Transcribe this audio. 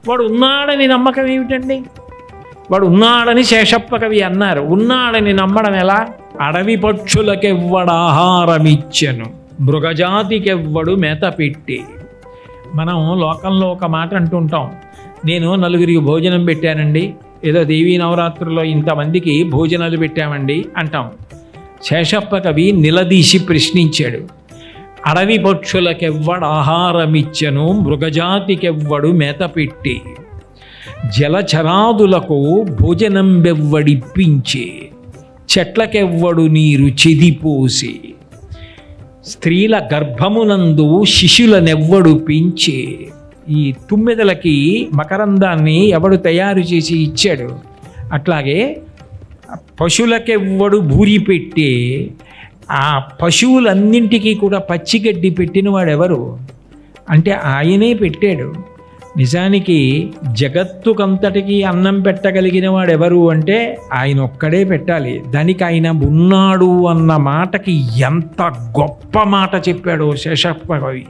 వాడు ఉన్నాడని నమ్మకం ఏమిటండి? వాడు ఉన్నాడని శేషప్ప కవి అన్నారు. ఉన్నాడని నమ్మడం ఎలా? అడవి పక్షులకెవ్వడాహారమిచ్చెను, మృగజాతికెవ్వడు మేత పెట్టి. మనం లోకంలో ఒక మాట అంటుంటాం, నేను నలుగురికి భోజనం పెట్టానండి, ఏదో దేవీ నవరాత్రుల్లో ఇంతమందికి భోజనాలు పెట్టామండి అంటాం. శేషప్ప కవి నిలదీసి ప్రశ్నించాడు. అడవి పక్షులకెవ్వడు ఆహారమిచ్చెను, మృగజాతికెవ్వడు మేత పెట్టి. జలచరాదులకు భోజనం బెవ్వడిప్పించే, చెట్లకెవ్వడు నీరు చెదిపోసి. స్త్రీల గర్భమునందు శిశులనెవ్వడు పెంచే. ఈ తుమ్మెదలకి మకరందాన్ని ఎవడు తయారు చేసి ఇచ్చాడు? అట్లాగే పశువులకెవ్వడు భూరి పెట్టే. ఆ పశువులన్నింటికీ కూడా పచ్చిగడ్డి పెట్టినవాడెవరు అంటే ఆయనే పెట్టాడు. నిజానికి జగత్తుకంతటికీ అన్నం పెట్టగలిగిన వాడెవరు అంటే ఆయన ఒక్కడే పెట్టాలి. దానికి ఆయన ఉన్నాడు అన్న మాటకి ఎంత గొప్ప మాట చెప్పాడో శేషప్ప కవి.